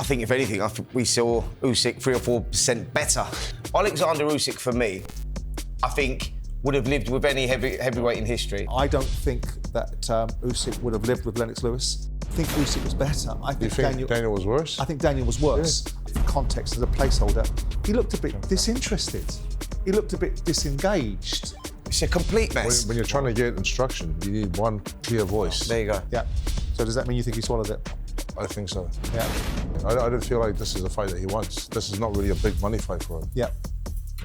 I think, if anything, we saw Usyk 3 or 4% better. Oleksandr Usyk, for me, I think would have lived with any heavyweight in history. I don't think that Usyk would have lived with Lennox Lewis. I think Usyk was better. I think, Daniel was worse? I think Daniel was worse. Yeah. For context, as a placeholder, he looked a bit disinterested. He looked a bit disengaged. It's a complete mess. When you're trying to get instruction, you need one clear voice. There you go. Yeah. So does that mean you think he swallowed it? I think so. Yeah. I don't feel like this is a fight that he wants. This is not really a big money fight for him. Yeah.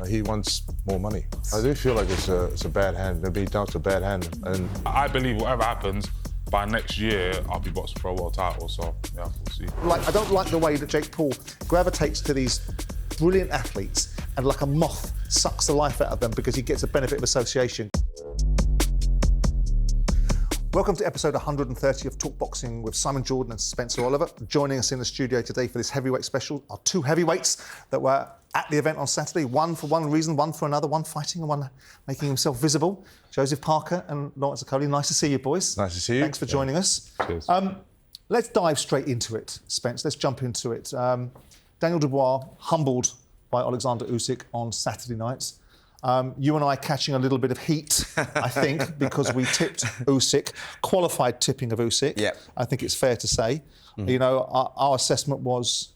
He wants more money. I do feel like it's a bad hand. They're being dealt a bad hand. And I believe whatever happens, by next year, I'll be boxing for a world title, so yeah, we'll see. I don't like the way that Jake Paul gravitates to these brilliant athletes and like a moth sucks the life out of them because he gets a benefit of association. Welcome to episode 130 of Talk Boxing with Simon Jordan and Spencer Oliver. Joining us in the studio today for this heavyweight special are two heavyweights that were at the event on Saturday, one for one reason, one for another, one fighting and one making himself visible. Joseph Parker and Lawrence Okolie, nice to see you, boys. Nice to see you. Thanks for joining us. Cheers. Let's dive straight into it, Spence. Let's jump into it. Daniel Dubois humbled by Oleksandr Usyk on Saturday night. You and I catching a little bit of heat, I think, because we tipped Usyk, qualified tipping of Usyk. Yep. I think it's fair to say. You know, our assessment was,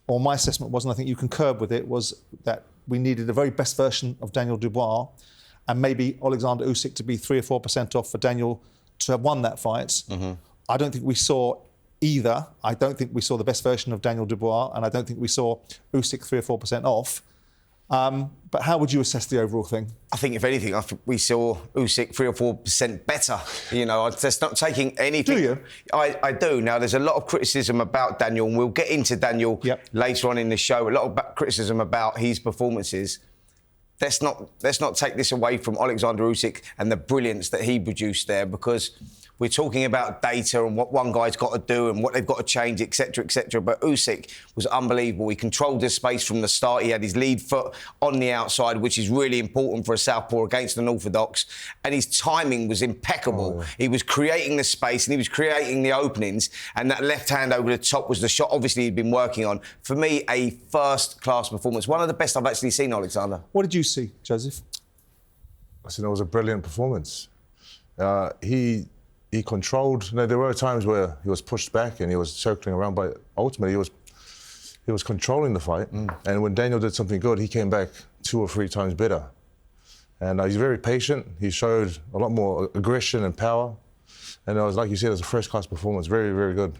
or my assessment was, and I think you concurred with it, was that we needed the very best version of Daniel Dubois and maybe Oleksandr Usyk to be 3 or 4% off for Daniel to have won that fight. I don't think we saw either. I don't think we saw the best version of Daniel Dubois, and I don't think we saw Usyk 3 or 4% off. But how would you assess the overall thing? I think, if anything, we saw Usyk 3 or 4% better. You know, that's not taking anything. Do you? I do. Now, there's a lot of criticism about Daniel, and we'll get into Daniel later on in the show. A lot of criticism about his performances. Let's not take this away from Oleksandr Usyk and the brilliance that he produced there, because we're talking about data and what one guy's got to do and what they've got to change, etc., etc. But Usyk was unbelievable. He controlled the space from the start. He had his lead foot on the outside, which is really important for a southpaw against an orthodox. And his timing was impeccable. He was creating the space and he was creating the openings. And that left hand over the top was the shot, obviously, he'd been working on. For me, a first-class performance. One of the best I've actually seen, Oleksandr. What did you see, Joseph? I think it was a brilliant performance. He controlled. There were times where he was pushed back and he was circling around, but ultimately he was controlling the fight. And when Daniel did something good, he came back 2 or 3 times better. And he's very patient. He showed a lot more aggression and power. And it was, like you said, it was a first-class performance. Very, very good.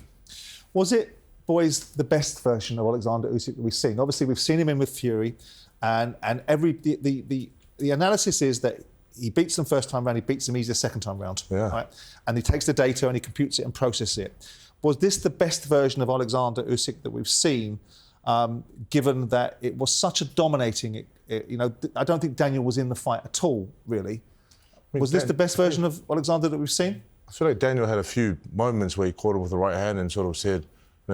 Was it, boys, the best version of Oleksandr Usyk that we've seen? Obviously, we've seen him in with Fury, and the analysis is that he beats them first time round, he beats them easy the second time round. Yeah. Right? And he takes the data and he computes it and processes it. Was this the best version of Oleksandr Usyk that we've seen, given that it was such a dominating... I don't think Daniel was in the fight at all, really. Was this the best version of Oleksandr that we've seen? I feel like Daniel had a few moments where he caught him with the right hand and sort of said,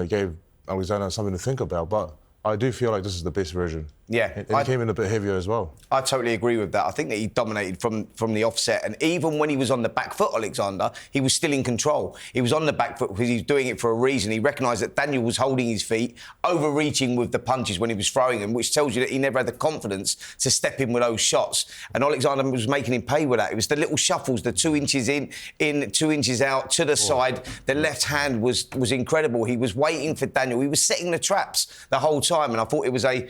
gave Alexander something to think about, but I do feel like this is the best version. Yeah. And he came in a bit heavier as well. I totally agree with that. I think that he dominated from the offset. And even when he was on the back foot, Oleksandr, he was still in control. He was on the back foot because he was doing it for a reason. He recognised that Daniel was holding his feet, overreaching with the punches when he was throwing them, which tells you that he never had the confidence to step in with those shots. And Oleksandr was making him pay with that. It was the little shuffles, the 2 inches in, 2 inches out, to the side. The left hand was incredible. He was waiting for Daniel. He was setting the traps the whole time. And I thought it was a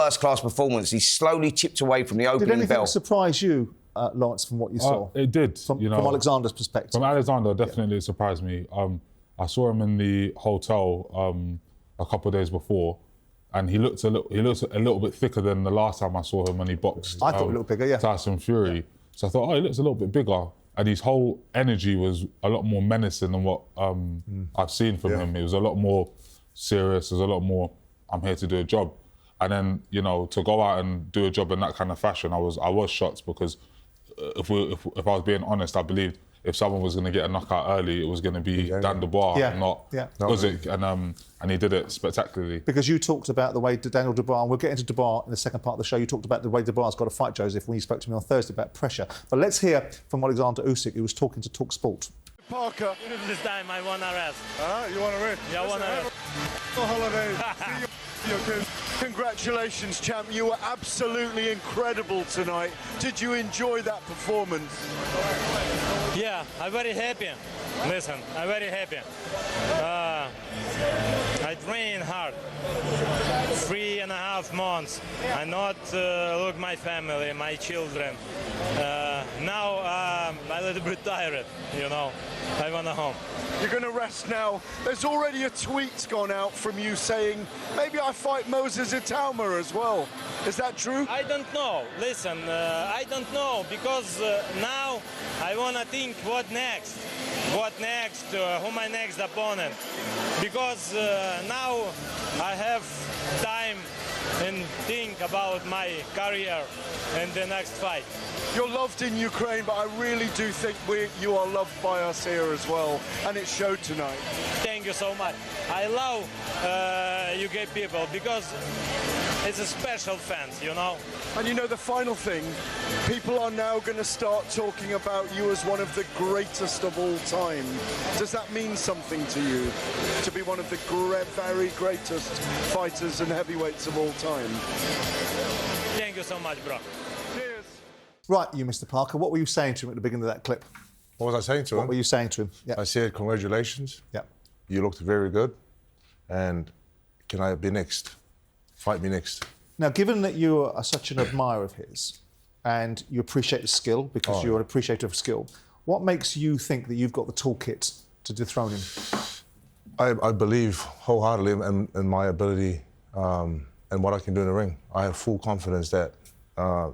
first-class performance. He slowly chipped away from the opening bell. Did anything surprise you, Lawrence, from what you saw? It did. From Alexander's perspective? From Alexander, definitely it surprised me. I saw him in the hotel a couple of days before, and he looked a little bit thicker than the last time I saw him when he boxed. I thought he looked bigger, yeah. Tyson Fury. Yeah. So I thought, he looks a little bit bigger. And his whole energy was a lot more menacing than what I've seen from him. It was a lot more serious. It was a lot more, I'm here to do a job. And then, to go out and do a job in that kind of fashion, I was shocked, because if I was being honest, I believed if someone was going to get a knockout early, it was going to be Dan Dubois, not Usyk. And he did it spectacularly. Because you talked about the way Daniel Dubois, and we'll get into Dubois in the second part of the show, you talked about the way Dubois got to fight, Joseph, when you spoke to me on Thursday about pressure. But let's hear from Oleksandr Usyk, who was talking to talkSPORT. Parker. This time I want a rest. You want a rest? Yeah, I want a rest. holiday. Congratulations, champ. You were absolutely incredible tonight. Did you enjoy that performance? Yeah, I'm very happy. Listen, I'm very happy. I trained hard. 3.5 months. I not look my family, my children. Now I'm a little bit tired, you know. I want to home. You're going to rest now. There's already a tweet gone out from you saying, maybe I fight Moses Itauma as well. Is that true? I don't know. Listen, I don't know, because now I want to think what next. What next? Who my next opponent? Because now I have time and think about my career and the next fight. You're loved in Ukraine, but I really do think you are loved by us here as well, and it showed tonight. Thank you so much. I love UK people because it's a special fans, you know. And you know, the final thing, people are now going to start talking about you as one of the greatest of all time. Does that mean something to you, to be one of the very greatest fighters and heavyweights of all time? Thank you so much, bro. Cheers. Right, you, Mr. Parker, what were you saying to him at the beginning of that clip? What was I saying to him? What were you saying to him? Yeah. I said, congratulations. Yeah. You looked very good. And can I be next? Fight me next. Now, given that you are such an admirer of his and you appreciate the skill because you're an appreciator of skill, what makes you think that you've got the toolkit to dethrone him? I believe wholeheartedly in my ability and what I can do in the ring. I have full confidence that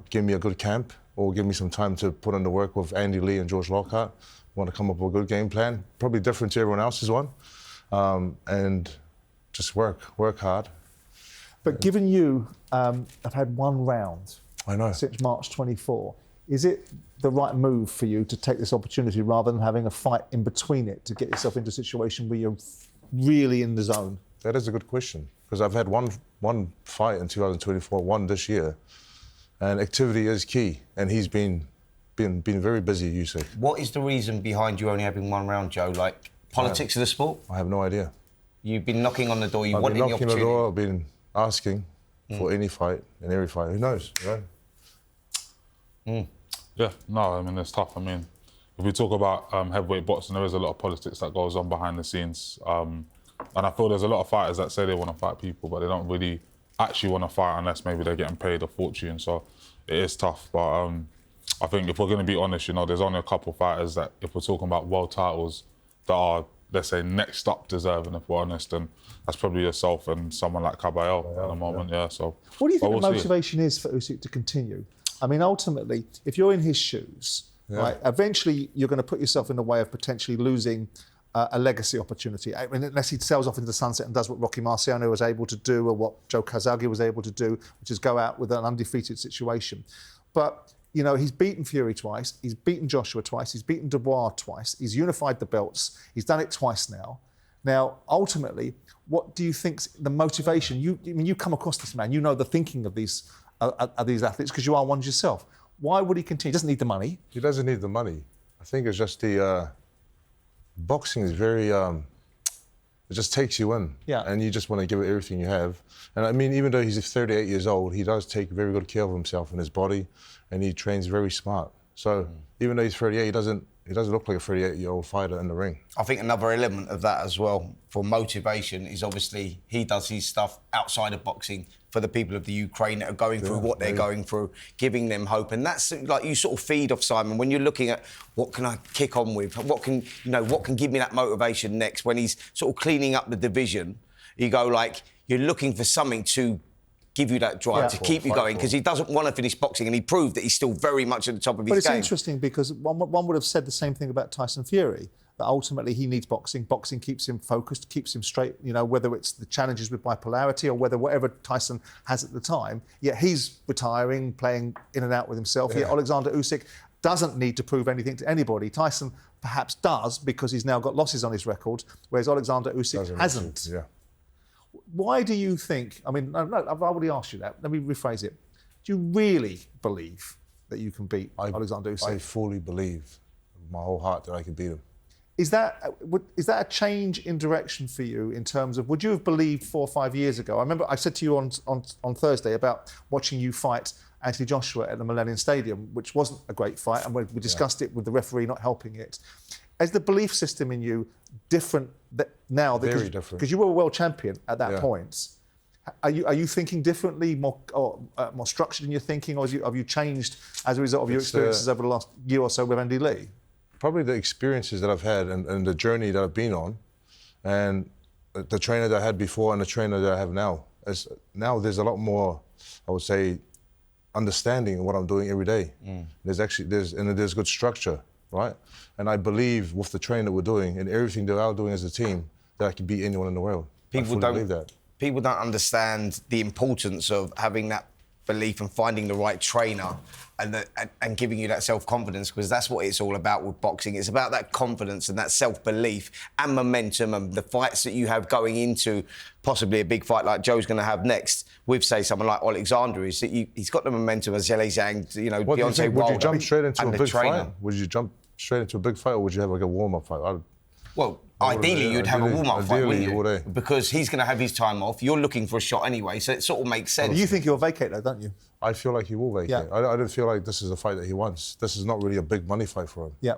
give me a good camp or give me some time to put in the work with Andy Lee and George Lockhart. Want to come up with a good game plan, probably different to everyone else's one, and just work hard. But given you have had one round since March 24, is it the right move for you to take this opportunity rather than having a fight in between it to get yourself into a situation where you're really in the zone? That is a good question, because I've had one fight in 2024, one this year, and activity is key, and he's been very busy, Usyk. What is the reason behind you only having one round, Joe? Like, politics of the sport? I have no idea. You've been knocking on the door, I've been knocking on the door, I've been asking for any fight and every fight. Who knows, right? Yeah, no, I mean, it's tough. I mean, if we talk about heavyweight boxing, there is a lot of politics that goes on behind the scenes. And I feel there's a lot of fighters that say they want to fight people, but they don't really actually want to fight unless maybe they're getting paid a fortune. So it is tough. But I think if we're going to be honest, you know, there's only a couple of fighters that, if we're talking about world titles, that are, let's say, next up deserving, if we're honest, and that's probably yourself and someone like Catterall at the moment, yeah. So what do you think the motivation is for Usyk to continue? I mean, ultimately, if you're in his shoes, right, eventually you're going to put yourself in the way of potentially losing a legacy opportunity. I mean, unless he sails off into the sunset and does what Rocky Marciano was able to do or what Joe Kazagi was able to do, which is go out with an undefeated situation. But, you know, he's beaten Fury twice, he's beaten Joshua twice, he's beaten Dubois twice, he's unified the belts, he's done it twice now. Now, ultimately, what do you think's the motivation? I mean, you come across this man, you know the thinking of these athletes because you are one yourself. Why would he continue? He doesn't need the money. He doesn't need the money. I think it's just the boxing is very. It just takes you in, and you just want to give it everything you have. And I mean, even though he's 38 years old, he does take very good care of himself and his body, and he trains very smart. So even though he's 38, he doesn't look like a 38-year-old fighter in the ring. I think another element of that as well, for motivation, is obviously he does his stuff outside of boxing for the people of the Ukraine that are going through what they're going through, giving them hope. And that's like you sort of feed off Simon when you're looking at what can I kick on with, what can give me that motivation next. When he's sort of cleaning up the division, you go like you're looking for something to give you that drive to keep you going, because he doesn't want to finish boxing, and he proved that he's still very much at the top of his game. But it's interesting because one would have said the same thing about Tyson Fury, that ultimately he needs boxing. Boxing keeps him focused, keeps him straight, you know, whether it's the challenges with bipolarity or whatever Tyson has at the time. Yet he's retiring, playing in and out with himself. Yet Oleksandr Usyk doesn't need to prove anything to anybody. Tyson perhaps does because he's now got losses on his record, whereas Oleksandr Usyk hasn't. Why do you think, I mean, no, I've already asked you that. Let me rephrase it. Do you really believe that you can beat Oleksandr Usyk? I fully believe, with my whole heart, that I can beat him. Is that a change in direction for you in terms of, would you have believed 4 or 5 years ago? I remember I said to you on Thursday about watching you fight Anthony Joshua at the Millennium Stadium, which wasn't a great fight, and we discussed it with the referee not helping it. Is the belief system in you different now? Very different. Because you were a world champion at that point. Are you thinking differently, more structured in your thinking, or have you changed as a result of your experiences over the last year or so with Andy Lee? Probably the experiences that I've had and the journey that I've been on, and the trainer that I had before and the trainer that I have now. Now there's a lot more, I would say, understanding of what I'm doing every day. There's good structure, right? And I believe with the training that we're doing and everything that we're doing as a team, that I can beat anyone in the world. People don't understand the importance of having that belief and finding the right trainer and giving you that self-confidence, because that's what it's all about with boxing. It's about that confidence and that self-belief and momentum and the fights that you have going into possibly a big fight like Joe's going to have next with, say, someone like Oleksandr, is that he's got the momentum of Zhang, Deontay Wilder. Would you jump straight into a big trainer. fight? Would you jump straight into a big fight, or would you have like a warm-up fight? Well, ideally, you'd have a warm-up fight, wouldn't you? Would I? Because he's going to have his time off. You're looking for a shot anyway, so it sort of makes sense. You think he'll vacate, though, don't you? I feel like he will vacate. Yeah. I don't feel like this is a fight that he wants. This is not really a big money fight for him. Yeah.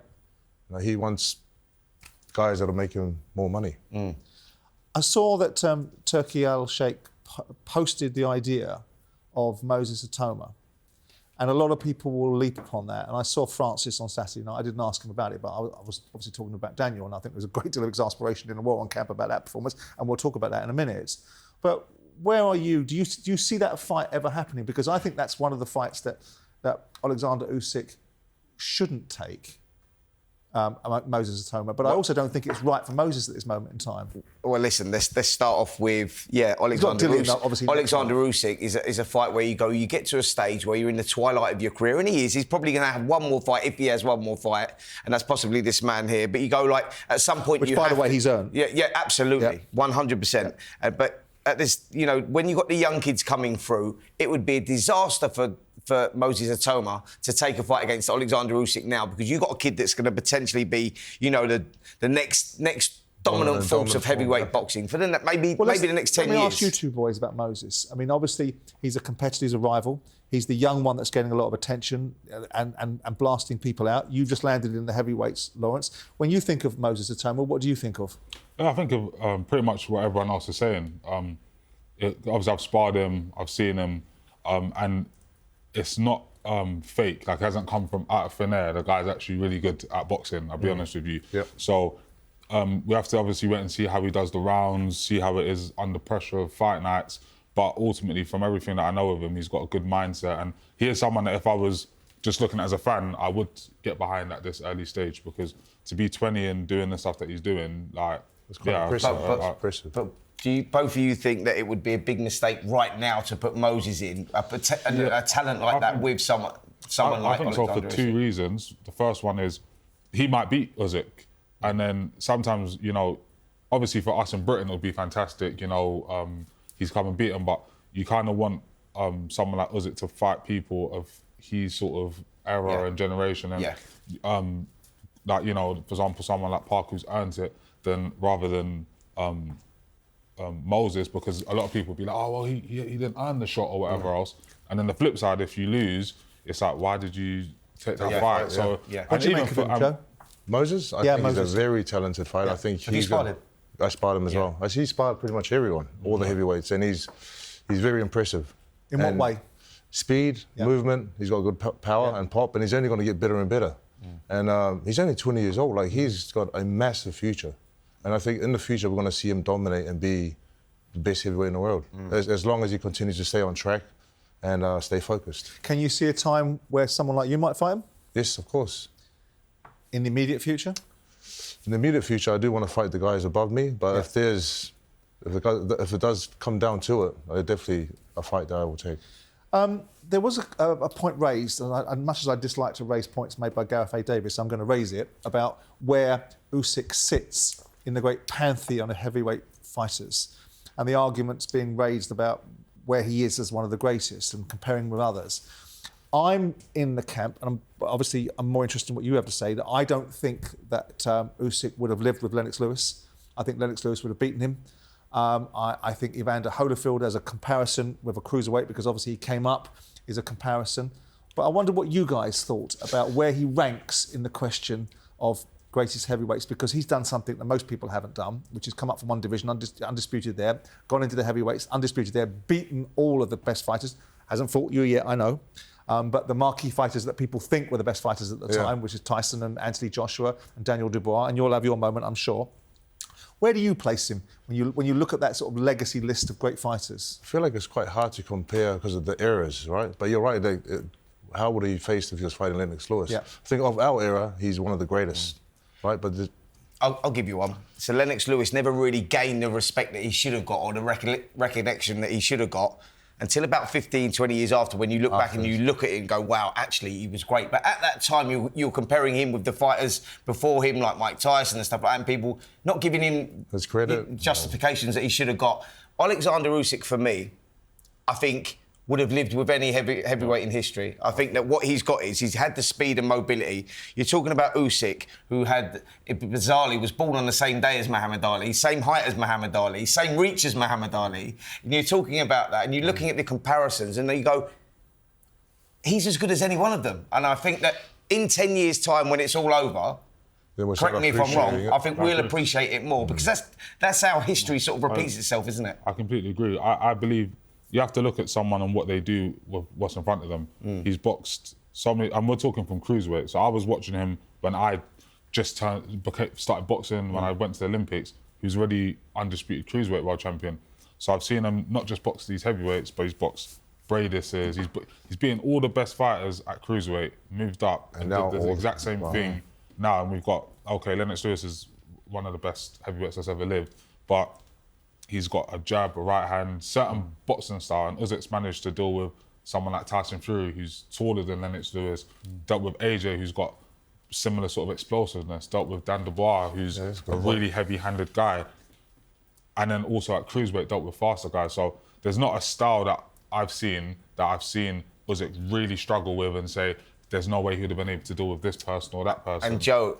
He wants guys that are making more money. I saw that Turki Alalshikh posted the idea of Moses Atoma. And a lot of people will leap upon that. And I saw Francis on Saturday night. I didn't ask him about it, but I was obviously talking about Daniel, and I think there was a great deal of exasperation in the War on camp about that performance, and we'll talk about that in a minute. But where are you? Do you see that fight ever happening? Because I think that's one of the fights that Oleksandr Usyk shouldn't take, Moses Atoma. But I also don't think it's right for Moses at this moment in time. Well, listen, let's start off with, Oleksandr Usyk is a fight where you get to a stage where you're in the twilight of your career, and he's probably going to have one more fight, if he has one more fight, and that's possibly this man here. But you go, like, at some point... Which, by the way, he's earned. Yeah, absolutely, 100%. But at this, when you've got the young kids coming through, it would be a disaster for Moses Atoma to take a fight against Oleksandr Usyk now, because you've got a kid that's going to potentially be, the next dominant force of heavyweight boxing for maybe the next 10 years. Let me ask you two boys about Moses. I mean, obviously, he's a competitor, he's a rival. He's the young one that's getting a lot of attention and blasting people out. You've just landed in the heavyweights, Lawrence. When you think of Moses Atoma, what do you think of? I think of pretty much what everyone else is saying. Obviously, I've sparred him, I've seen him, and it's not fake. Like, it hasn't come from out of thin air. The guy's actually really good at boxing, I'll be honest with you. Yep. So we have to obviously wait and see how he does the rounds, see how it is under pressure of fight nights. But ultimately, from everything that I know of him, he's got a good mindset. And he is someone that if I was just looking as a fan, I would get behind at this early stage, because to be 20 and doing the stuff that he's doing, like... It's quite impressive. But do both of you think that it would be a big mistake right now to put Moses in, a talent like that with someone like Oleksandr Usyk? I think so for two reasons. The first one is he might beat Usyk. And then sometimes, obviously for us in Britain, it would be fantastic, he's come and beat him, but you kind of want someone like Usyk to fight people of his sort of era and generation. And, for example, someone like Park who's earned it, then rather than Moses, because a lot of people be like, oh, well, he didn't earn the shot or whatever else. And then the flip side, if you lose, it's like, why did you take that fight? So, what do you make of him, Joe? Moses? I think he's a very talented fighter. Yeah. I think Have you sparred him? I sparred him as well. He sparred pretty much everyone, all the heavyweights, and he's very impressive. In what way? Speed, movement, he's got good power and pop, and he's only going to get better and better. And he's only 20 years old. Like, he's got a massive future. And I think in the future, we're going to see him dominate and be the best heavyweight in the world, as long as he continues to stay on track and stay focused. Can you see a time where someone like you might fight him? Yes, of course. In the immediate future? In the immediate future, I do want to fight the guys above me, but if it does come down to it, definitely a fight that I will take. There was a point raised, and much as I dislike to raise points made by Gareth A. Davis, I'm going to raise it, about where Usyk sits in the great pantheon of heavyweight fighters, and the arguments being raised about where he is as one of the greatest and comparing with others. I'm in the camp, and I'm more interested in what you have to say, that I don't think that Usyk would have lived with Lennox Lewis. I think Lennox Lewis would have beaten him. I think Evander Holyfield as a comparison with a cruiserweight, because obviously he came up, is a comparison. But I wonder what you guys thought about where he ranks in the question of greatest heavyweights, because he's done something that most people haven't done, which is come up from one division, undisputed there, gone into the heavyweights, undisputed there, beaten all of the best fighters. Hasn't fought you yet, I know. But the marquee fighters that people think were the best fighters at the time, which is Tyson and Anthony Joshua and Daniel Dubois, and you'll have your moment, I'm sure. Where do you place him when you look at that sort of legacy list of great fighters? I feel like it's quite hard to compare because of the eras, right? But you're right. How would he face if he was fighting Lennox Lewis? Yeah. I think of our era, he's one of the greatest, right? But I'll give you one. So Lennox Lewis never really gained the respect that he should have got, or the recognition that he should have got, until about 15, 20 years after, when you look back and you look at it and go, wow, actually, he was great. But at that time, you're comparing him with the fighters before him, like Mike Tyson and stuff like that, and people not giving him his credit, justifications that he should have got. Oleksandr Usyk, for me, I think, would have lived with any heavyweight in history. I think that what he's got is he's had the speed and mobility. You're talking about Usyk, who bizarrely was born on the same day as Muhammad Ali, same height as Muhammad Ali, same reach as Muhammad Ali. And you're talking about that, and you're looking at the comparisons, and then you go, he's as good as any one of them. And I think that in 10 years' time, when it's all over, correct me if I'm wrong, I think we'll appreciate it more, because that's how history sort of repeats itself, isn't it? I completely agree. I believe you have to look at someone and what they do with what's in front of them. He's boxed so many, and we're talking from cruiserweight. So I was watching him when I just started boxing, when I went to the Olympics. He was already undisputed cruiserweight world champion. So I've seen him not just box these heavyweights, but he's boxed Brady's. He's beaten all the best fighters at cruiserweight, moved up, and now did the exact same thing now. And we've got, Lennox Lewis is one of the best heavyweights that's ever lived, but he's got a jab, a right hand, certain boxing style, and Usyk's managed to deal with someone like Tyson Fury, who's taller than Lennox Lewis, dealt with AJ, who's got similar sort of explosiveness, dealt with Dan Dubois, who's a really heavy-handed guy, and then also at cruiserweight dealt with faster guys. So there's not a style that I've seen Usyk really struggle with and say, there's no way he would have been able to deal with this person or that person. And Joe,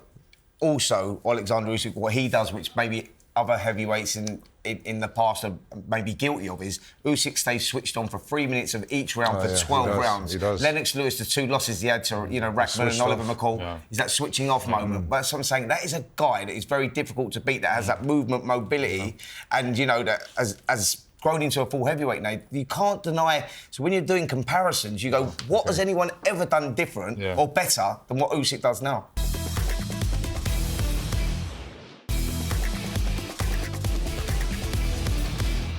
also, Oleksandr Usyk, what he does, which maybe other heavyweights in the past are maybe guilty of, is Usyk stays switched on for 3 minutes of each round for 12 rounds. He does. Lennox Lewis, the 2 losses he had to Rackman and Oliver McCall, is that switching off moment. But that's what I'm saying, that is a guy that is very difficult to beat, that has that movement, mobility, and that as grown into a full heavyweight now, you can't deny. So when you're doing comparisons, you go, what has anyone ever done different or better than what Usyk does now?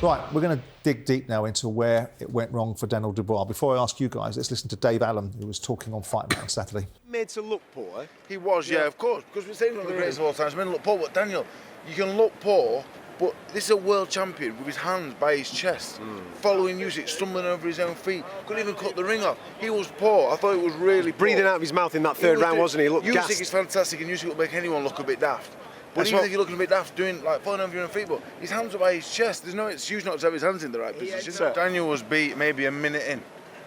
Right, we're going to dig deep now into where it went wrong for Daniel Dubois. Before I ask you guys, let's listen to Dave Allen, who was talking on Fight Night on Saturday. Made to look poor. He was, yeah, of course, because we're saying one of the greatest of all time. He's made to look poor, but Daniel, you can look poor, but this is a world champion with his hands by his chest, following Usyk, stumbling over his own feet, couldn't even cut the ring off. He was poor. I thought it was really poor. Breathing out of his mouth in that third round, wasn't he? He looked Usyk gassed. is fantastic, and Usyk will make anyone look a bit daft. But even if you're looking a bit daft, doing like falling over your own feet, but his hands are by his chest. There's no excuse not to have his hands in the right position. Daniel was beat maybe a minute in.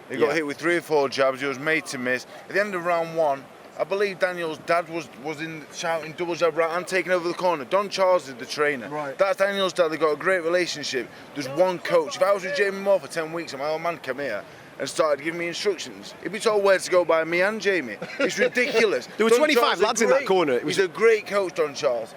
He got hit with 3 or 4 jabs. He was made to miss. At the end of round 1, I believe Daniel's dad was in shouting double jab right and taking over the corner. Don Charles is the trainer. Right. That's Daniel's dad. They've got a great relationship. There's one coach. If I was with Jamie Moore for 10 weeks and my old man came here and started giving me instructions, he'd be told where to go by me and Jamie. It's ridiculous. There were 25 lads in that corner. He's a great coach, Don Charles.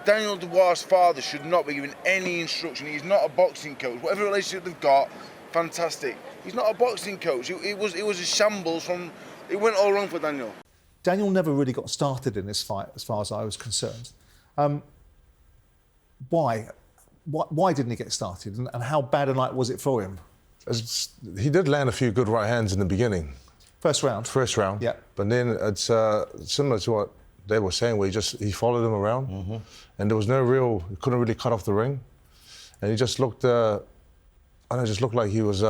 Daniel Dubois' father should not be given any instruction. He's not a boxing coach. Whatever relationship they've got, fantastic. He's not a boxing coach. It was a shambles from. It went all wrong for Daniel. Daniel never really got started in this fight, as far as I was concerned. Why? Why didn't he get started? And how bad a night was it for him? He did land a few good right hands in the beginning. First round? First round. Yeah. But then it's similar to what they were saying, where he followed him around, and there was he couldn't really cut off the ring, and he just looked, just looked like he was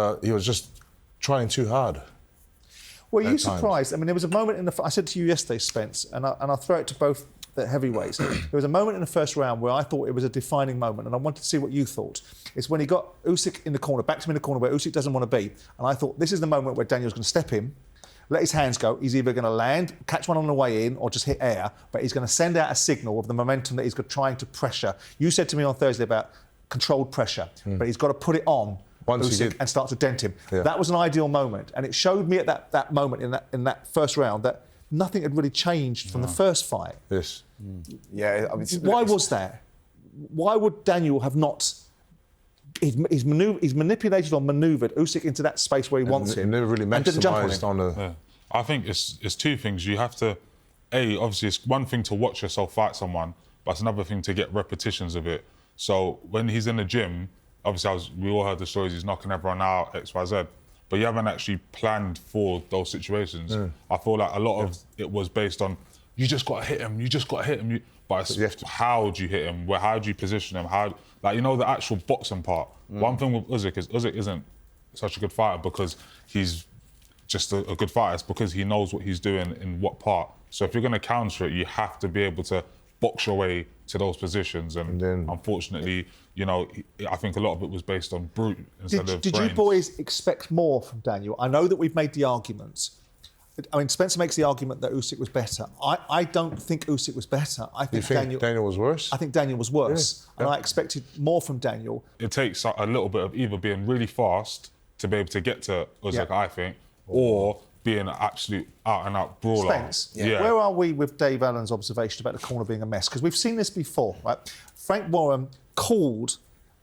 just trying too hard. Were you surprised? I mean, there was a moment I said to you yesterday, Spence, and I'll throw it to both the heavyweights. There was a moment in the first round where I thought it was a defining moment, and I wanted to see what you thought. It's when he got Usyk in the corner, backed him in the corner where Usyk doesn't want to be, and I thought this is the moment where Daniel's going to step in, let his hands go. He's either going to land, catch one on the way in, or just hit air, but he's going to send out a signal of the momentum that he's trying to pressure. You said to me on Thursday about controlled pressure, but he's got to put it on Usyk and start to dent him. Yeah. That was an ideal moment, and it showed me at that moment in that first round that nothing had really changed from the first fight. Yes. Yeah. I mean, why was that? Why would Daniel have not? He's manipulated or manoeuvred Usyk into that space where he wants him. Never really maximised on the. Yeah. I think it's two things. You have to, obviously, it's one thing to watch yourself fight someone, but it's another thing to get repetitions of it. So when he's in the gym, obviously, we all heard the stories. He's knocking everyone out, X, Y, Z. But you haven't actually planned for those situations. I feel like a lot of it was based on you just got to hit him. You just got to hit him. But it's how do you hit him? How do you position him? The actual boxing part. One thing with Usyk is Usyk isn't such a good fighter because he's just a good fighter. It's because he knows what he's doing in what part. So if you're going to counter it, you have to be able to box your way to those positions. And then, unfortunately, I think a lot of it was based on brute instead of Did brains. you boys expect more from Daniel? I know that we've made the arguments. I mean, Spencer makes the argument that Usyk was better. I don't think Usyk was better. I think Daniel was worse? I think Daniel was worse. Yeah. And I expected more from Daniel. It takes a little bit of either being really fast to be able to get to Usyk, I think, or being an absolute out-and-out brawler. Spence, where are we with Dave Allen's observation about the corner being a mess? Because we've seen this before, right? Frank Warren called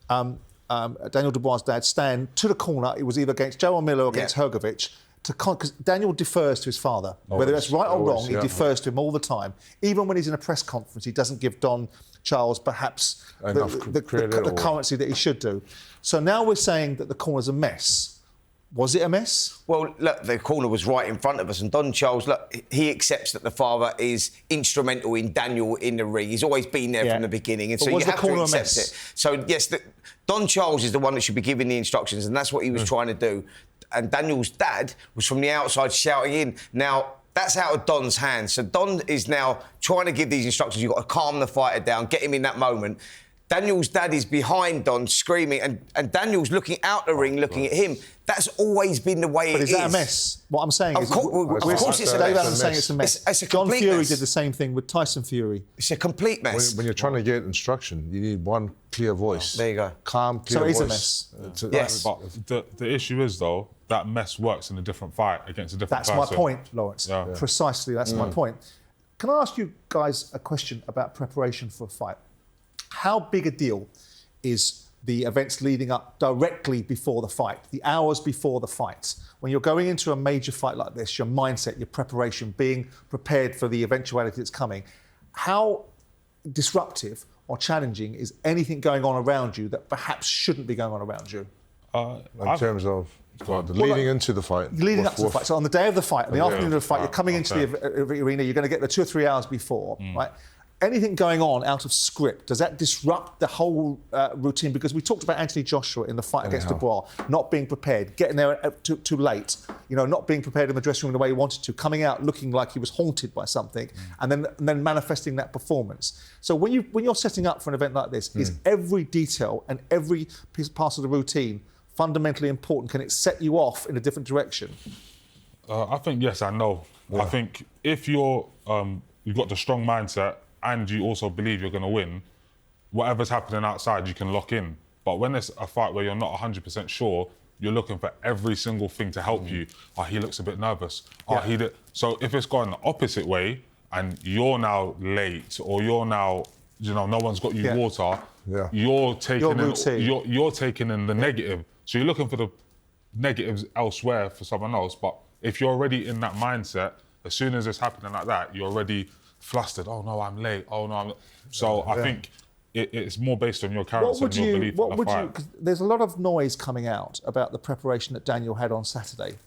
Daniel Dubois' dad, Stan, to the corner. It was either against Joe Miller or against Hrgovic. Because Daniel defers to his father. Whether that's right or wrong, he defers to him all the time. Even when he's in a press conference, he doesn't give Don Charles perhaps the currency that he should do. So now we're saying that the corner's a mess. Was it a mess? Well, look, the corner was right in front of us, and Don Charles, look, he accepts that the father is instrumental in Daniel in the ring. He's always been there from the beginning, and so you have to accept it. So yes, Don Charles is the one that should be giving the instructions, and that's what he was trying to do. And Daniel's dad was from the outside shouting in. Now, that's out of Don's hands. So Don is now trying to give these instructions. You've got to calm the fighter down, get him in that moment. Daniel's dad is behind Don, screaming, and Daniel's looking out the ring, looking at him. That's always been the way it is. But is that a mess? What I'm saying is... Of course it's a mess. Dave Allen's saying it's a mess. It's a John complete Fury mess. did the same thing with Tyson Fury. It's a complete mess. When you're trying to get instruction, you need one clear voice. There you go. Calm, clear voice. So it is a mess. Yes. But the issue is, though, that mess works in a different fight against a different person. That's my point, Lawrence. Yeah. Precisely, that's my point. Can I ask you guys a question about preparation for a fight? How big a deal is the events leading up directly before the fight, the hours before the fight? When you're going into a major fight like this, your mindset, your preparation, being prepared for the eventuality that's coming, how disruptive or challenging is anything going on around you that perhaps shouldn't be going on around you? In terms of leading into the fight. Leading up to the fight. So on the day of the fight, on the afternoon of the fight, you're coming into the arena, you're going to get there 2 or 3 hours before, right? Anything going on out of script, does that disrupt the whole routine? Because we talked about Anthony Joshua in the fight against Dubois, not being prepared, getting there too late, not being prepared in the dressing room the way he wanted to, coming out looking like he was haunted by something, and then manifesting that performance. So when you're setting up for an event like this, is every detail and every part of the routine fundamentally important? Can it set you off in a different direction? I think yes and no. I think if you've got the strong mindset and you also believe you're going to win, whatever's happening outside you can lock in. But when it's a fight where you're not 100% sure, you're looking for every single thing to help you. He looks a bit nervous. So if it's going the opposite way and you're now late or you're now, no one's got you water, you're taking in the negative. So you're looking for the negatives elsewhere for someone else. But if you're already in that mindset, as soon as it's happening like that, you're already flustered. Oh no, I'm late. Oh no, I'm... So I think it's more based on your character and your belief in the fight. 'Cause there's a lot of noise coming out about the preparation that Daniel had on Saturday.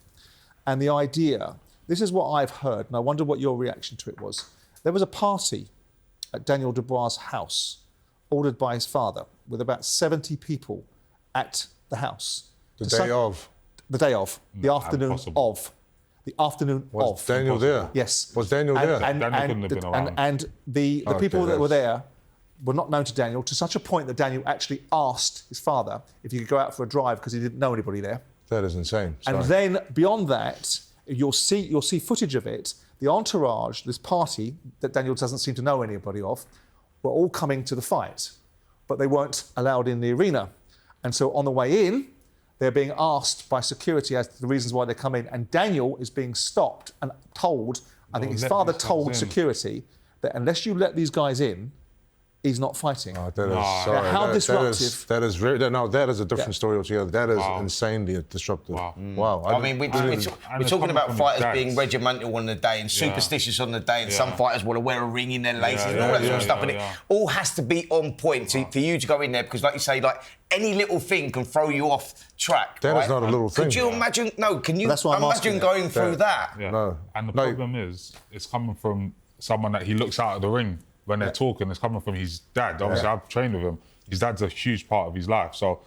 And the idea, this is what I've heard, and I wonder what your reaction to it was. There was a party at Daniel Dubois' house, ordered by his father, with about 70 people at the house. The day of. The afternoon of. The afternoon was of. Daniel there? Yes. Was Daniel there? Daniel couldn't have been around. And the people that were there were not known to Daniel, to such a point that Daniel actually asked his father if he could go out for a drive because he didn't know anybody there. That is insane. And then, beyond that, You'll see footage of it. The entourage, this party that Daniel doesn't seem to know anybody of, were all coming to the fight, but they weren't allowed in the arena. And so on the way in, they're being asked by security as to the reasons why they come in, and Daniel is being stopped and told, I think his father told security that unless you let these guys in, he's not fighting. Oh, that is sorry. How disruptive. That is a different story altogether. That is insanely disruptive. Wow. I mean, we're talking about fighters being regimental on the day and superstitious on the day, and some fighters want to wear a ring in their laces and all that sort of stuff. And it all has to be on point for you to go in there, because, like you say, like any little thing can throw you off track. That is not a little thing. Could you imagine? No, can you imagine going through that? Yeah. No. And the problem is, it's coming from someone that he looks out of the ring. When they're talking, it's coming from his dad. Obviously, I've trained with him. His dad's a huge part of his life. So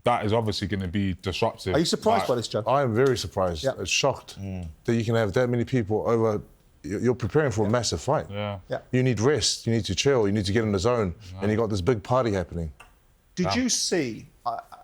that is obviously going to be disruptive. Are you surprised by this, Joe? I am very surprised. I'm shocked that you can have that many people over. You're preparing for a massive fight. You need rest. You need to chill. You need to get in the zone. And you got this big party happening. Did you see,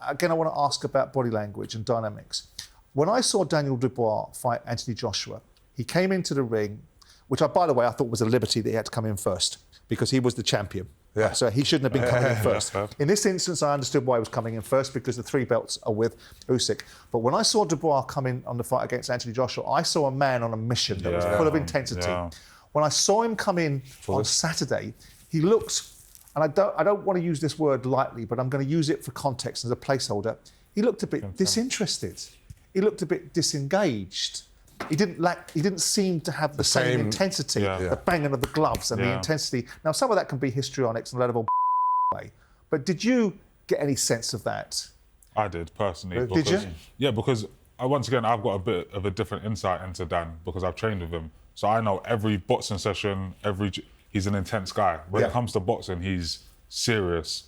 again, I want to ask about body language and dynamics. When I saw Daniel Dubois fight Anthony Joshua, he came into the ring, which, by the way, I thought was a liberty that he had to come in first, because he was the champion. Yeah. So he shouldn't have been coming in first. In this instance, I understood why he was coming in first, because the 3 belts are with Usyk. But when I saw Dubois come in on the fight against Anthony Joshua, I saw a man on a mission that was full of intensity. When I saw him come in on Saturday, he looked, and I don't want to use this word lightly, but I'm going to use it for context as a placeholder. He looked a bit disinterested. He looked a bit disengaged. He didn't seem to have the same intensity, the banging of the gloves and the intensity. Now, some of that can be histrionics and a lot of way. But did you get any sense of that? I did, personally. Did you? Yeah, because once again, I've got a bit of a different insight into Dan, because I've trained with him. So I know every boxing session, he's an intense guy. When it comes to boxing, he's serious.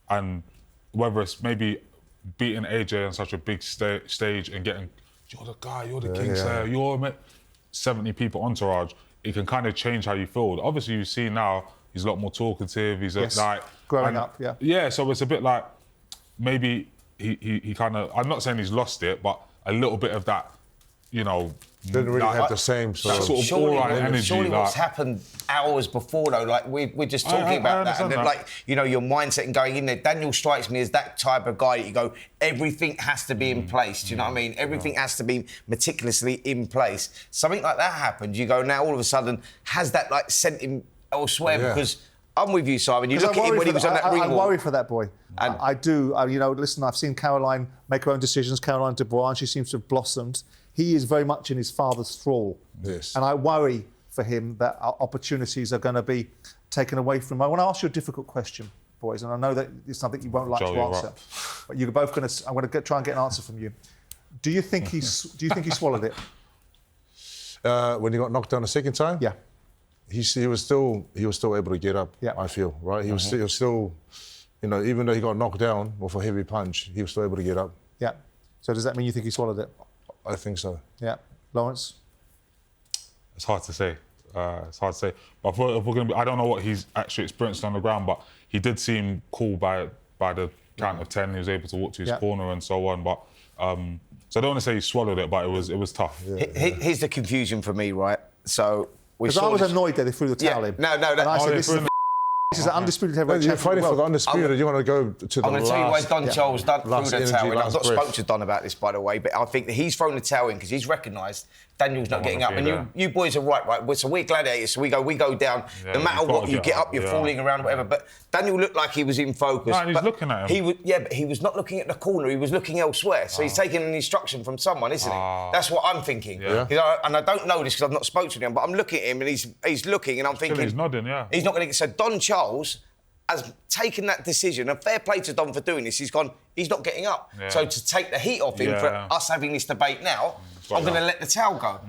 And whether it's maybe beating AJ on such a big stage and getting, you're the guy, you're the king, sir, you're 70 people entourage, it can kind of change how you feel. Obviously, you see now, he's a lot more talkative, he's like... Growing up, Yeah, so it's a bit like, maybe he kind of, I'm not saying he's lost it, but a little bit of that, you know... Didn't really have the same sort of all-right energy. Surely what's happened hours before, though, like we're just talking about that, and then, like, you know, your mindset and going in there. Daniel strikes me as that type of guy that you go, everything has to be in place. Do you know what I mean? Everything has to be meticulously in place. Something like that happens, you go, now all of a sudden, has that like sent him elsewhere? Because I'm with you, Simon. You look at him when he was on that ring wall. I worry for that boy. And I do. You know, listen, I've seen Caroline make her own decisions, Caroline Dubois, and she seems to have blossomed. He is very much in his father's thrall. Yes. And I worry for him that opportunities are going to be taken away from him. I want to ask you a difficult question, boys, and I know that it's something you won't like to answer. But you're both going to. I'm going to try and get an answer from you. Do you think he swallowed it? When he got knocked down the second time? Yeah. He was still able to get up. Yeah. I feel right. He was still, you know, even though he got knocked down with a heavy punch, he was still able to get up. Yeah. So does that mean you think he swallowed it? I think so. Yeah. Lawrence? It's hard to say. But if we're going to be, I don't know what he's actually experienced on the ground, but he did seem cool by the count of 10. He was able to walk to his corner and so on. But so I don't want to say he swallowed it, but it was tough. Here's the confusion for me, right? So because I was annoyed that they threw the towel in. No. And I said, this is an undisputed heavyweight champion. You're fighting for the undisputed. You want to go to the I'm going to tell you why Don Charles threw the towel in. I've not spoken to Don about this, by the way, but I think that he's thrown the towel in because he's recognised Daniel's not getting up. And you boys are right? So we're gladiators, so we go down. No matter what, you get up, you're falling around, whatever. But Daniel looked like he was in focus. No, he's looking at him. But he was not looking at the corner, he was looking elsewhere. So he's taking an instruction from someone, isn't he? That's what I'm thinking. And I don't know this because I've not spoken to him, but I'm looking at him and he's looking and I'm thinking... He's nodding, He's not going to get... So Don Charles has taken that decision, and fair play to Don for doing this, he's not getting up. So to take the heat off him for us having this debate now, I'm going to let the towel go.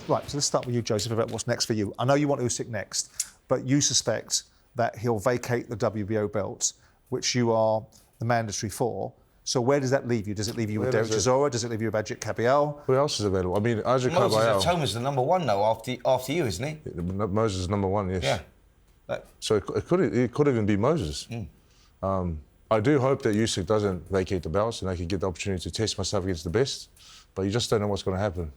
Right, so let's start with you, Joseph, about what's next for you. I know you want Usyk next, but you suspect that he'll vacate the WBO belt, which you are the mandatory for. So where does that leave you? Does it leave you with Derek Chisora? Does it leave you with Ajit Kabayel? Who else is available? I mean, Ajit Kabayel... Moses Atoma's the number one, though, after you, isn't he? Moses is number one, yes. Yeah. So it could even be Moses. I do hope that Usyk doesn't vacate the belts and I can get the opportunity to test myself against the best, but you just don't know what's going to happen.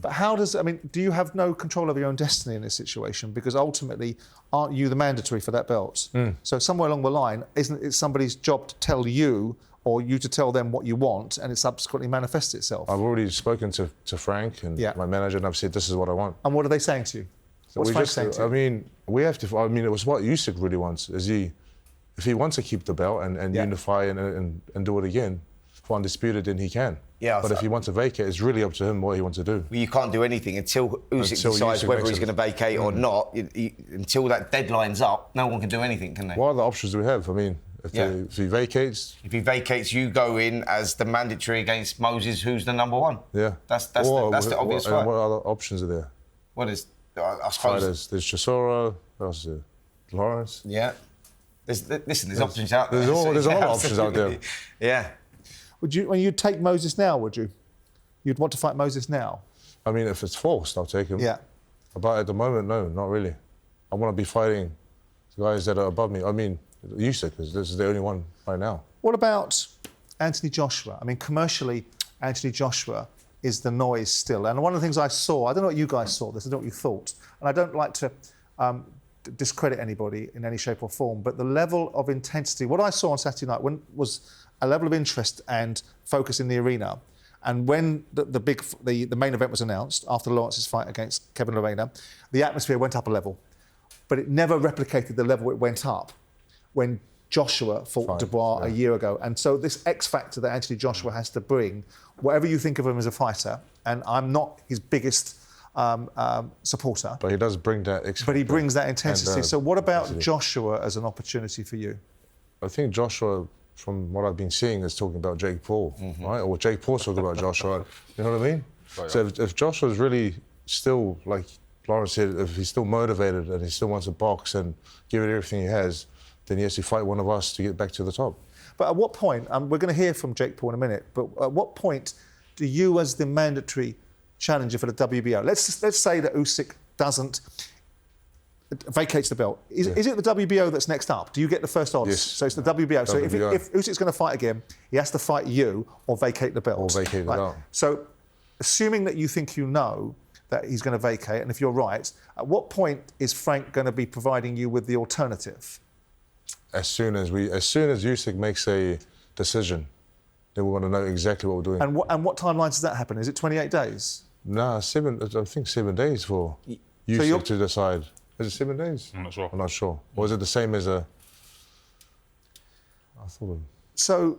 But how does, I mean, do you have no control over your own destiny in this situation? Because ultimately, aren't you the mandatory for that belt? So somewhere along the line, isn't it somebody's job to tell you or you to tell them what you want and it subsequently manifests itself? I've already spoken to Frank and my manager and I've said, this is what I want. And what are they saying to you? What's Frank saying to you? I mean, we have to, I mean, it was what Usyk really wants. If he wants to keep the belt and unify and do it again for undisputed, then he can. Yeah, but if he wants to vacate, it's really up to him what he wants to do. Well, you can't do anything until Usyk decides whether he's going to vacate or not. Until that deadline's up, no one can do anything, can they? What other options do we have? I mean, if he vacates... If he vacates, you go in as the mandatory against Moses, who's the number one. Yeah. That's the obvious fight. And what other options are there? What is... I suppose... There's Chisora, what else is there? Lawrence? Yeah. There's options out there. There's a lot of options out there. Yeah. When you take Moses now, would you? You'd want to fight Moses now? I mean, if it's forced, I'll take him. Yeah. But at the moment, no, not really. I want to be fighting the guys that are above me. I mean, Usyk, because this is the only one right now. What about Anthony Joshua? I mean, commercially, Anthony Joshua is the noise still. And one of the things I saw, I don't know what you guys saw this, I don't know what you thought, and I don't like to discredit anybody in any shape or form, but the level of intensity, what I saw on Saturday night was a level of interest and focus in the arena. And when the main event was announced, after Lawrence's fight against Kevin Ballerina, the atmosphere went up a level. But it never replicated the level it went up when Joshua fought Dubois a year ago. And so this X factor that Anthony Joshua has to bring, whatever you think of him as a fighter, and I'm not his biggest supporter. But he does bring that X factor. But he brings that intensity. So what about Joshua as an opportunity for you? I think Joshua, from what I've been seeing, is talking about Jake Paul, right? Or Jake Paul's talking about Joshua. You know what I mean? Right, so if Joshua's really still, like Lawrence said, if he's still motivated and he still wants to box and give it everything he has, then he has to fight one of us to get back to the top. But at what point, we're going to hear from Jake Paul in a minute, but at what point do you, as the mandatory challenger for the WBO, let's say that Usyk vacates the belt. Is it the WBO that's next up? Do you get the first odds? Yes. So it's the WBO. So if Usyk's going to fight again, he has to fight you or vacate the belt. Or vacate the belt. So assuming that you think you know that he's going to vacate, and if you're right, at what point is Frank going to be providing you with the alternative? As soon as Usyk makes a decision, then we want to know exactly what we're doing. And what timelines does that happen? Is it 28 days? Nah, I think 7 days for Usyk to decide. Is it 7 days? I'm not sure. I'm not sure. Or is it the same as I thought. So,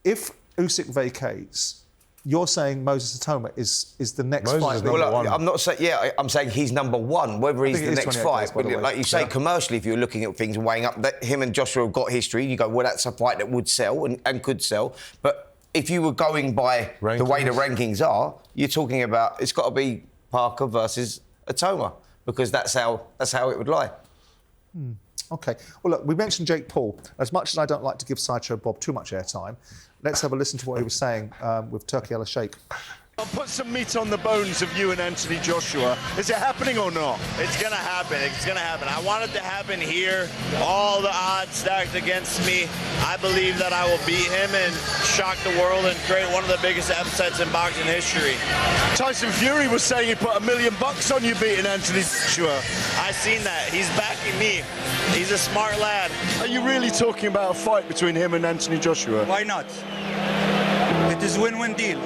if Usyk vacates, you're saying Moses Atoma is the next fight. Is number one. I'm not saying. Yeah, I'm saying he's number one. Whether he's the next fight, but like you say, commercially, if you're looking at things and weighing up, that him and Joshua have got history. You go, well, that's a fight that would sell and could sell. But if you were going by the way the rankings are, you're talking about it's got to be Parker versus Atoma because that's how it would lie. OK. Well, look, we mentioned Jake Paul. As much as I don't like to give Sideshow Bob too much airtime, let's have a listen to what he was saying with Turki Alalshikh. I'll put some meat on the bones of you and Anthony Joshua. Is it happening or not? It's going to happen. It's going to happen. I want it to happen here. All the odds stacked against me. I believe that I will beat him and shock the world and create one of the biggest upsets in boxing history. Tyson Fury was saying he put $1 million on you beating Anthony Joshua. I seen that. He's backing me. He's a smart lad. Are you really talking about a fight between him and Anthony Joshua? Why not? It is a win-win deal.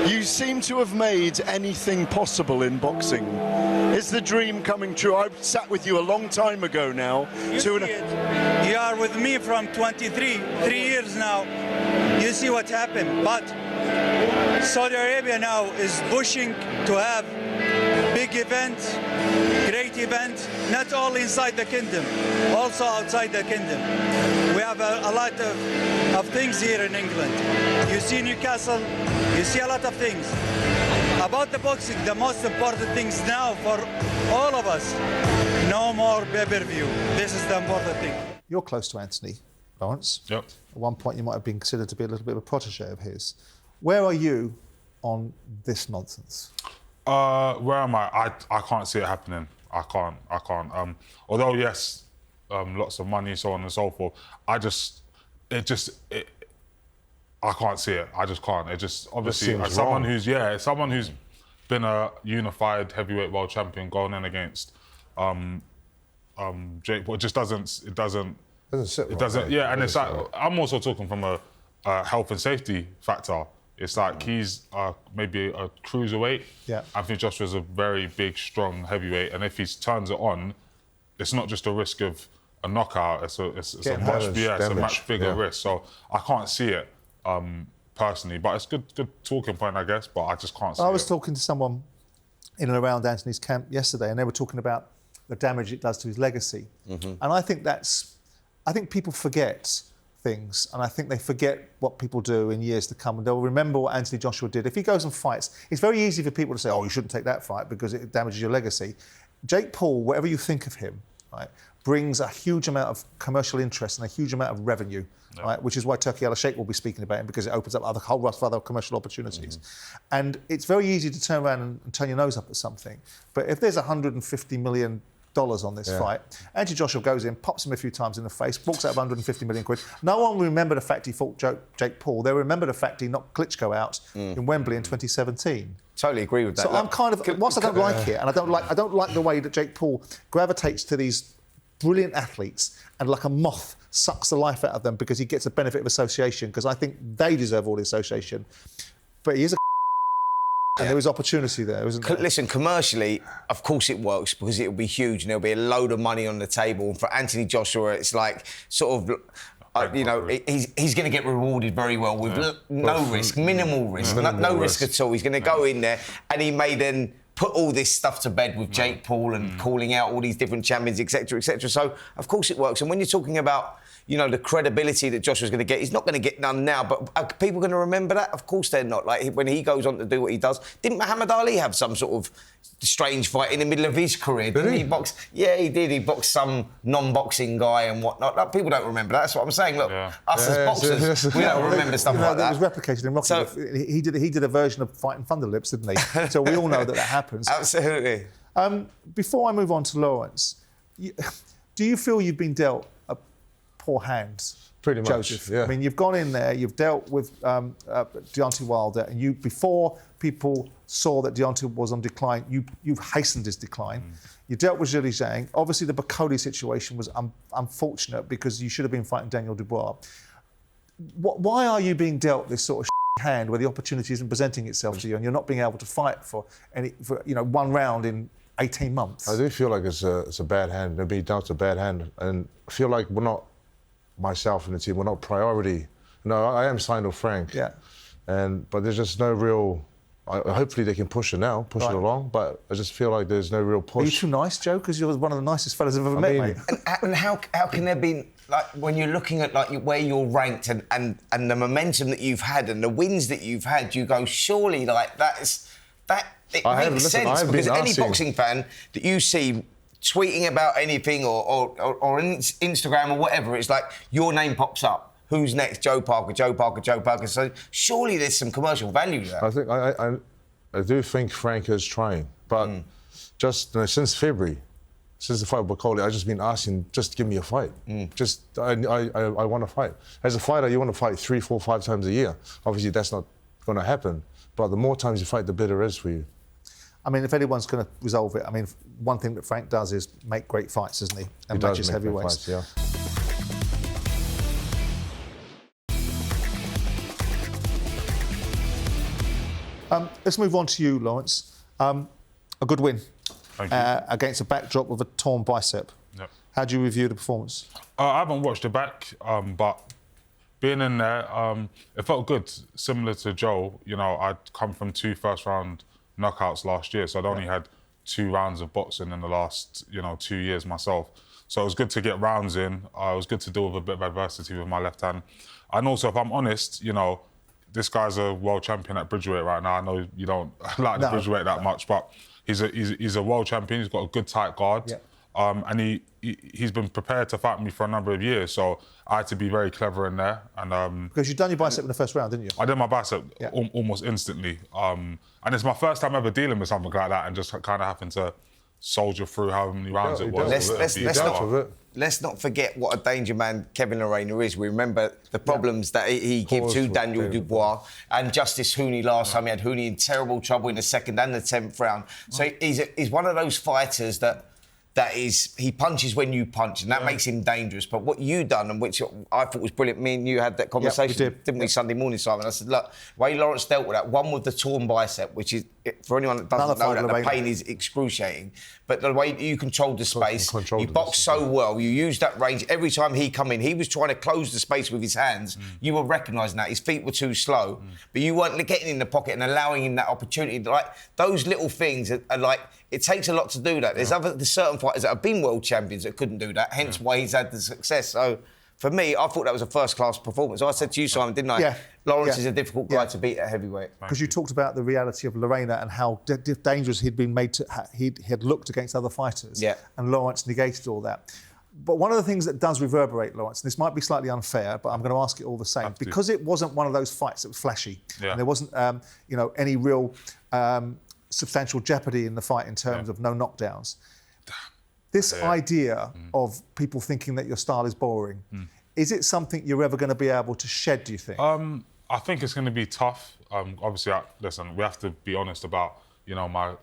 You seem to have made anything possible in boxing. Is the dream coming true? I sat with you a long time ago now. You are with me from 23, 3 years now. You see what happened. But Saudi Arabia now is pushing to have big events, great events, not only inside the kingdom, also outside the kingdom. We have a lot of things here in England. You see Newcastle, you see a lot of things. About the boxing, the most important things now for all of us, no more pay-per-view. This is the important thing. You're close to Anthony, Lawrence. Yep. At one point you might have been considered to be a little bit of a protege of his. Where are you on this nonsense? Where am I? I can't see it happening. I can't. Although, yes, lots of money, so on and so forth. I can't see it. I just can't. It just obviously seems as someone wrong. someone who's been a unified heavyweight world champion going in against Jake Paul, it doesn't sit right. Yeah, and it's like I'm also talking from a health and safety factor. It's like he's maybe a cruiserweight. Yeah. I think Joshua's a very big, strong heavyweight, and if he turns it on, it's not just a risk of a knockout. It's a much bigger risk. So I can't see it personally, but it's good talking point, I guess. But I just can't see it. I was talking to someone in and around Anthony's camp yesterday, and they were talking about the damage it does to his legacy. And I think people forget things, and I think they forget what people do in years to come, and they'll remember what Anthony Joshua did. If he goes and fights, it's very easy for people to say, oh, you shouldn't take that fight because it damages your legacy. Jake Paul, whatever you think of him, right, brings a huge amount of commercial interest and a huge amount of revenue, right, which is why Turki Alalshikh will be speaking about him, because it opens up a whole raft of other commercial opportunities. And it's very easy to turn around and turn your nose up at something. But if there's $150 million on this fight, Anthony Joshua goes in, pops him a few times in the face, walks out of 150 million quid. No one will remember the fact he fought Jake Paul. They'll remember the fact he knocked Klitschko out in Wembley in 2017. Totally agree with that. So I'm kind of, whilst I don't like it, and I don't like the way that Jake Paul gravitates to these brilliant athletes and like a moth sucks the life out of them because he gets a benefit of association, because I think they deserve all the association. But he is a and there is opportunity there, isn't there? Listen, commercially, of course it works because it'll be huge and there'll be a load of money on the table. And for Anthony Joshua, it's like sort of, he's going to get rewarded very well with no risk, minimal risk, no risk at all. He's going to go in there and he may then put all this stuff to bed with Jake Paul and calling out all these different champions, etc., etc. So, of course it works. And when you're talking about, the credibility that Joshua's going to get, he's not going to get none now, but are people going to remember that? Of course they're not. Like, when he goes on to do what he does, didn't Muhammad Ali have some sort of strange fight in the middle of his career? Didn't he box? Yeah, he did. He boxed some non-boxing guy and whatnot. Like, people don't remember that. That's what I'm saying. Look, us as boxers, we don't remember stuff like that. It was replicated in Rocky. So, he did a version of Fighting Thunderlips, didn't he? So we all know that happens. Absolutely. Before I move on to Lawrence, do you feel you've been dealt poor hands? Pretty much, Joseph? yeah. I mean, you've gone in there, you've dealt with Deontay Wilder, and before people saw that Deontay was on decline, you've hastened his decline. You dealt with Zhilei Zhang. Obviously, the Okolie situation was unfortunate because you should have been fighting Daniel Dubois. Why are you being dealt this sort of hand where the opportunity isn't presenting itself to you and you're not being able to fight for one round in 18 months? I do feel like it's a bad hand. Being dealt a bad hand, and I feel like we're not, myself and the team, we're not priority. No, I am signed with Frank. Yeah. But there's just no real. Hopefully they can push it now, push it along. But I just feel like there's no real push. Are you too nice, Joe? Because you're one of the nicest fellas I've ever met, mate. And how can there be, like, when you're looking at like where you're ranked and the momentum that you've had and the wins that you've had, you go, surely like it makes sense, because any boxing fan that you see tweeting about anything or on Instagram or whatever, it's like your name pops up. Who's next? Joe Parker, Joe Parker, Joe Parker. So surely there's some commercial value there. I think I do think Frank is trying, but just since February, since the fight with Okolie, I've just been asking, just give me a fight. I want to fight. As a fighter, you want to fight 3, 4, 5 times a year. Obviously, that's not going to happen. But the more times you fight, the better it is for you. I mean, if anyone's going to resolve it, I mean, one thing that Frank does is make great fights, doesn't he? And matches heavyweights. Fights, yeah. Let's move on to you, Lawrence. A good win against a backdrop of a torn bicep. Yep. How do you review the performance? I haven't watched it back, but being in there, it felt good. Similar to Joe, I'd come from 2 first-round knockouts last year, so I'd only had 2 rounds of boxing in the last, 2 years myself. So it was good to get rounds in. It was good to deal with a bit of adversity with my left hand. And also, if I'm honest, this guy's a world champion at Bridgeweight right now. I know you don't like the Bridgeweight that much, but he's a world champion. He's got a good tight guard. Yeah. And he's been prepared to fight me for a number of years, so I had to be very clever in there. And because you'd done your bicep in the first round, didn't you? I did my bicep almost instantly. And it's my first time ever dealing let's not forget what a danger man Kevin Lerena is. We remember the problems that he gave to Daniel Dubois and Justice Hooney last time. He had Hooney in terrible trouble in the 2nd and the 10th round. So he's one of those fighters that he punches when you punch, and that makes him dangerous. But what you done, and which I thought was brilliant, me and you had that conversation, didn't we, Sunday morning, Simon? I said, look, the way Lawrence dealt with that, one with the torn bicep, which is, for anyone that doesn't know, that the pain is excruciating. But the way you controlled the space, you boxed so well, you used that range. Every time he come in, he was trying to close the space with his hands. You were recognising that. His feet were too slow. But you weren't getting in the pocket and allowing him that opportunity. Like, those little things are like, it takes a lot to do that. There's certain fighters that have been world champions that couldn't do that, hence why he's had the success. So, for me, I thought that was a first-class performance. I said to you, Simon, didn't I? Yeah. Lawrence is a difficult guy to beat at heavyweight. Because you talked about the reality of Lerena and how dangerous he'd been made to... He had looked against other fighters. Yeah. And Lawrence negated all that. But one of the things that does reverberate, Lawrence, and this might be slightly unfair, but I'm going to ask it all the same, because it wasn't one of those fights that was flashy, and there wasn't, any real substantial jeopardy in the fight in terms of no knockdowns. This idea of people thinking that your style is boring, is it something you're ever going to be able to shed, do you think? I think it's going to be tough. Obviously, listen, we have to be honest about,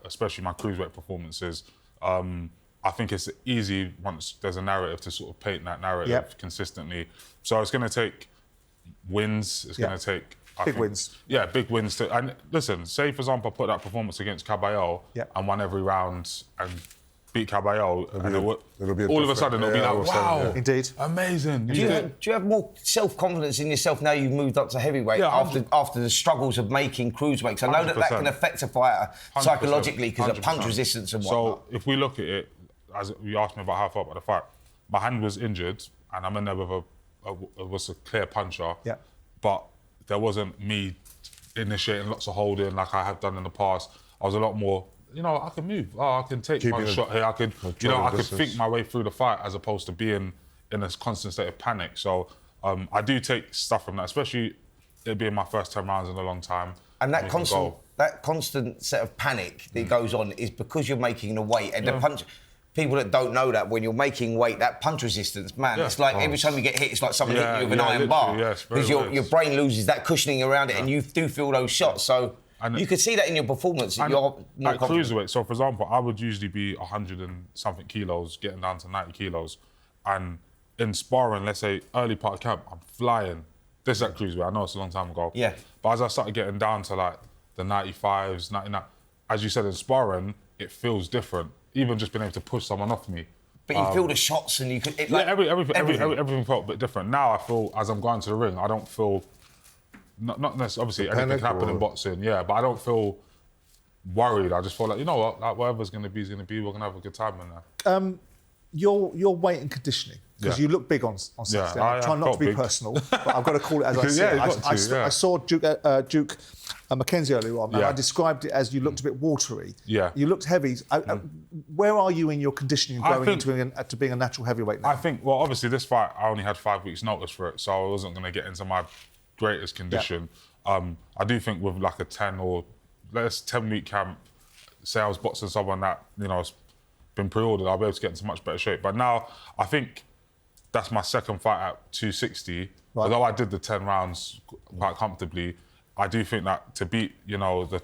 especially my cruiserweight performances. I think it's easy once there's a narrative to sort of paint that narrative consistently. So it's going to take wins. It's going to take... Big wins. Yeah, big wins. And listen, say, for example, I put that performance against Caballero and won every round and beat Caballero, and all of a sudden it'll be like, wow, indeed, amazing. Do you have more self-confidence in yourself now you've moved up to heavyweight after the struggles of making cruiserweights? I know that can affect a fighter psychologically because of punch resistance and whatnot. So if we look at it, as you asked me about how far about the fight, my hand was injured and I'm in there with a clear puncher, but there wasn't me initiating lots of holding like I have done in the past. I was a lot more, I can move. I can take one shot here. I could, I could think my way through the fight as opposed to being in a constant state of panic. So I do take stuff from that, especially it being my first 10 rounds in a long time. And that constant set of panic that goes on is because you're making the weight and the punch. People that don't know that when you're making weight, that punch resistance, man, it's like every time you get hit, it's like someone hitting you with an iron bar. Because your brain loses that cushioning around it and you do feel those shots. So you could see that in your performance. You're more cruiserweight. So, for example, I would usually be 100 and something kilos, getting down to 90 kilos. And in sparring, let's say early part of camp, I'm flying. This is at cruiserweight. I know it's a long time ago. Yeah. But as I started getting down to like the 95s, 99, as you said, in sparring, it feels different. Even just being able to push someone off me. But you feel the shots and you could... everything felt a bit different. Now I feel, as I'm going to the ring, I don't feel... Not necessarily, obviously, anything can happen in boxing, but I don't feel worried. I just feel like, like whatever's going to be is going to be. We're going to have a good time in there. Your weight and conditioning, because you look big on Saturday. I'm trying not to be personal, but I've got to call it as I see it. I saw Duke McKenzie earlier on, and I described it as you looked a bit watery. Yeah. You looked heavy. Where are you in your conditioning growing into being a natural heavyweight now? I think, well, obviously this fight, I only had 5 weeks notice for it, so I wasn't going to get into my greatest condition. I do think with like a 10 or 10-week camp, say I was boxing someone that, has been pre-ordered, I'll be able to get into much better shape. But now, I think that's my second fight at 260. Although I did the 10 rounds quite comfortably, I do think that to beat, the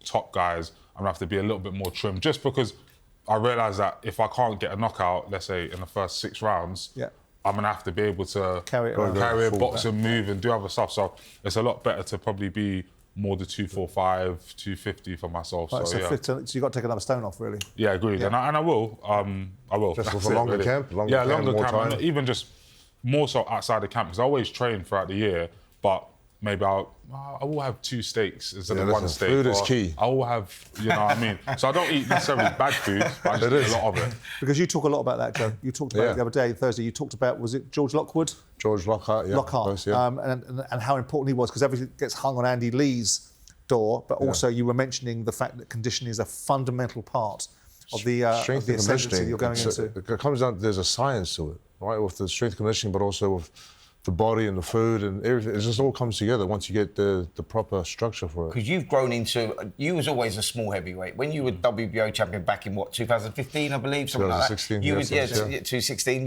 top guys, I'm gonna have to be a little bit more trim, just because I realise that if I can't get a knockout, let's say in the first 6 rounds, I'm gonna have to be able to carry a box and move and do other stuff. So it's a lot better to probably be more the 245, 250 for myself. Right, so you've got to take another stone off, really. Yeah, agreed. Yeah. And I will. I will. Just for longer camp? Longer camp. And even just more so outside the camp, because I always train throughout the year, but maybe I will have 2 steaks instead of 1 steak. Food is key. I will have, you know what I mean? So I don't eat necessarily bad food, but I just eat a lot of it. Because you talk a lot about that, Joe. You talked about it the other day, Thursday, you talked about, was it George Lockwood? George Lockhart, yeah. Lockhart, and how important he was, because everything gets hung on Andy Lee's door, but also you were mentioning the fact that conditioning is a fundamental part of the ascendancy you're going into. It comes down, there's a science to it, right? With the strength conditioning, but also with the body and the food and everything. It just all comes together once you get the proper structure for it. Because you've grown into, you was always a small heavyweight. When you were WBO champion back in, what, 2015, I believe? Something like that. 2016, You was, 2016.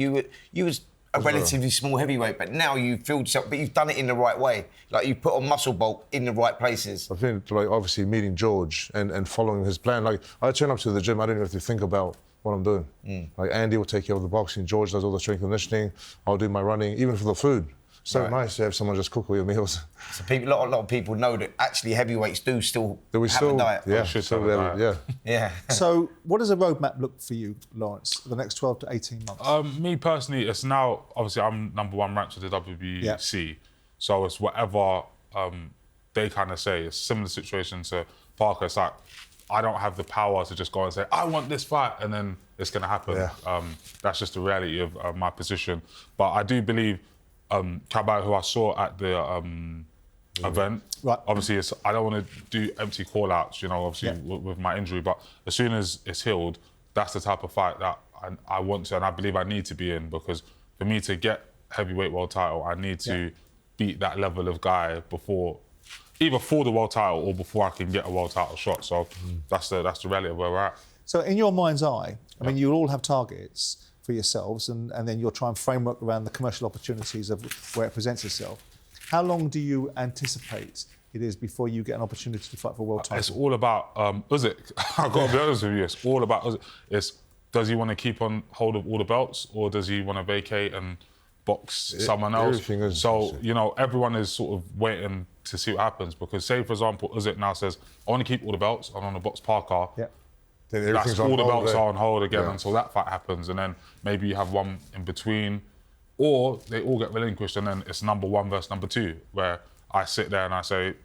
You was a relatively small heavyweight, but now you filled yourself, but you've done it in the right way. Like, you put on muscle bulk in the right places. I think, like, obviously meeting George and following his plan. Like, I turn up to the gym, I don't even have to think about what I'm doing. Like, Andy will take care of the boxing, George does all the strength and conditioning, I'll do my running, even for the food. So nice to have someone just cook all your meals. So people, a lot of people know that actually heavyweights do still have a diet. Yeah. So what does a roadmap look for you, Lawrence, for the next 12 to 18 months? Me personally, it's now, obviously I'm #1 ranked with the WBC, so it's whatever they kind of say. It's a similar situation to Parker. It's like, I don't have the power to just go and say, I want this fight, and then it's going to happen. Yeah. That's just the reality of my position. But I do believe Cabal, who I saw at the event, obviously I don't want to do empty call-outs, you know, obviously with my injury, but as soon as it's healed, that's the type of fight that I want to, and I believe I need to be in, because for me to get heavyweight world title, I need to beat that level of guy before, either for the world title or before I can get a world title shot. So that's the reality of where we're at. So in your mind's eye, I mean, you'll all have targets for yourselves, and then you'll try and framework around the commercial opportunities of where it presents itself. How long do you anticipate it is before you get an opportunity to fight for world title? It's all about Usyk. I've got to be honest with you. It's all about Usyk. It's, does he want to keep on hold of all the belts, or does he want to vacate and box someone else? So, you know, everyone is sort of waiting to see what happens, because say, for example, Usyk now says, I want to keep all the belts, I want to box Parker. That's all the belts are on hold again until that fight happens, and then maybe you have one in between, or they all get relinquished, and then it's #1 versus #2, where I sit there and I say,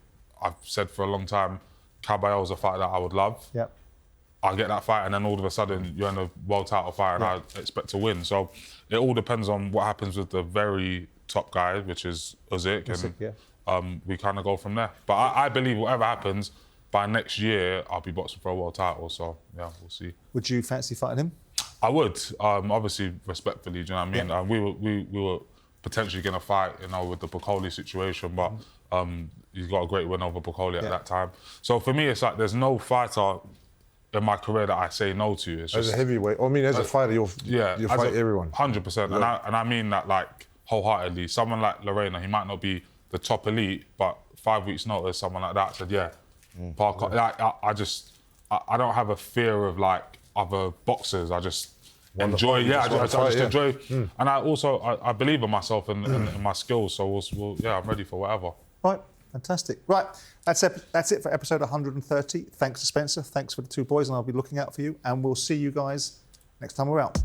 I've said for a long time, Caballero's a fight that I would love. I'll get that fight, and then all of a sudden you're in a world title fight, and I expect to win. So it all depends on what happens with the very top guy, which is Usyk, and we kind of go from there. But I believe whatever happens, by next year, I'll be boxing for a world title, so yeah, we'll see. Would you fancy fighting him? I would, obviously respectfully, do you know what I mean? We were potentially going to fight, you know, with the Okolie situation, but he's got a great win over Okolie at that time. So for me, it's like there's no fighter in my career that I say no to. It's as a heavyweight, I mean, as a fighter, you'll fight everyone. 100%, and I mean that like wholeheartedly. Someone like Lorena, he might not be the top elite, but 5 weeks notice, someone like that said, Parker. Like, I don't have a fear of like other boxers. I just enjoy. I just enjoy. And I also I believe in myself and in my skills. So I'm ready for whatever. Right, fantastic. Right, that's it for episode 130. Thanks to Spencer. Thanks for the two boys, and I'll be looking out for you. And we'll see you guys next time we're out.